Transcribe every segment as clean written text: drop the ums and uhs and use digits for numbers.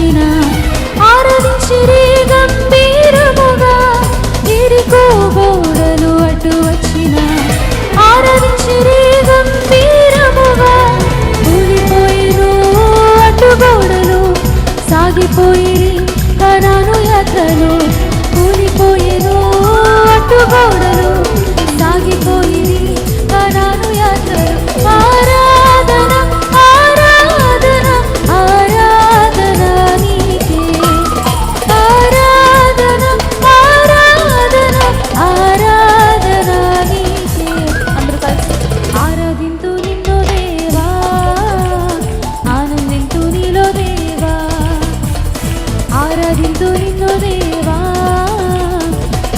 వచ్చిన ఆరాధించిరి గంభీరముగా ఎరికో గోడలు అడ్డు వచ్చిన ఆరాధించిరి గంభీరముగా కూలిపోయిను అడ్డు గోడలు సాగిపోయిరి కనాను యాత్రలు కూలిపోయిను అడ్డు గోడలు సాగిపోయిరి కనాను యాత్రలు ఆరాధన ఆరాధన ఆరాధన నీకే ఆరాధన ఆరాధన ఆరాధన నీకే అందరూ కలిసి ఆరాధింతు నిన్ను దేవా ఆనందింతు నీలో దేవా ఆరాధింతు నిన్ను దేవా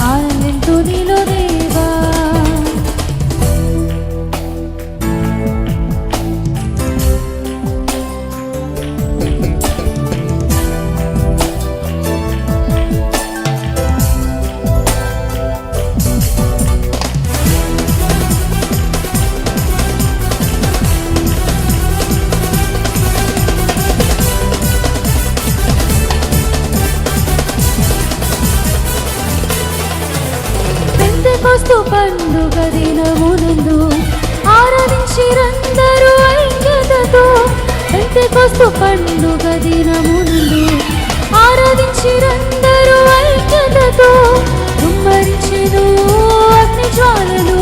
ఆనందింతు నీలో దేవా పెంతెకొస్తు పండుగ దినమునందు ఆరాధించిరందరూ ఐక్యతతో పెంతెకొస్తు పండుగ దినమునందు ఆరాధించిరందరూ ఐక్యతతో కుమ్మరించెను అగ్ని జ్వాలలు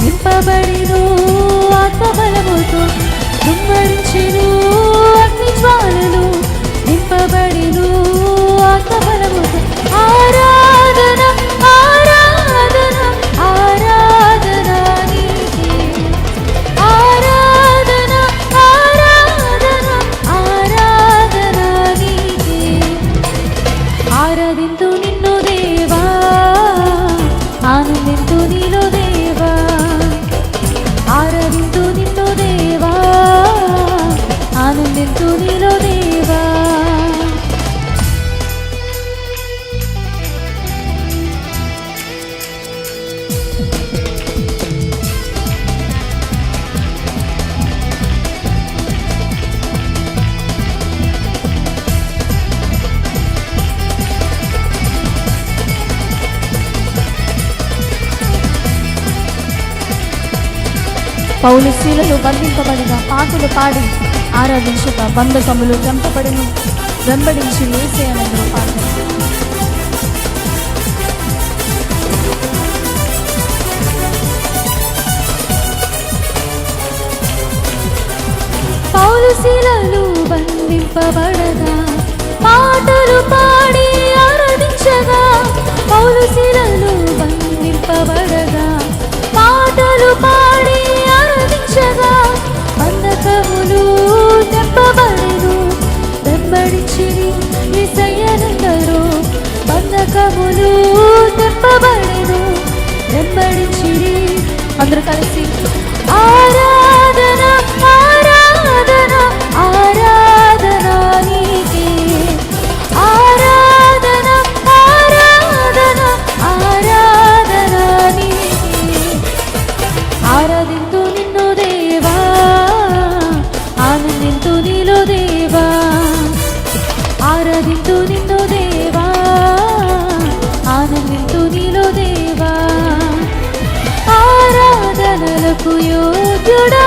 నింపబడిను ఆత్మబలముతో కుమ్మరించెను అగ్ని జ్వాలలు నింపబడిను ఆత్మబలముతో ఆరాధన ఆరాధన ఆరాధన నీకే ఆరాధన ఆరాధన ఆరాధన నీకే ఆరాధింతు నిన్ను దేవా ఆనందింతు నీలో దేవా ఆరాధింతు నిన్ను దేవా ఆనందింతు నీలో దేవా పౌలు శీలలు బంధింపబడిన పాటలు పాడి ఆరాధించుట బంధకములు చంపబడిను వెంబడించి యేసయ్యను పాటలు పౌలు శీలలు బంధింపబడగా పాటలు పాడి ఆరాధించగా పౌలు శీలలు బంధింపబడగా పాటలు పాడి ఆరాధించగా బంధకములు తెంపబడెను వెంబడించిరి యేసయ్యనందరూ బంధకములు తెంపబడెను వెంబడించిరి అందరూ కలిసి ఆరాధన ఆరాధన ఆరాధన నీకే ఆరాధన ఆరాధన ఆరాధన నీకే ఆరాధింతు నిన్ను దేవా ఆనందింతు నీలో దేవా ఆరాధింతు నిన్ను దేవా ఆనందింతు నీలో దేవా ఆరాధనలకు యోగ్యుడా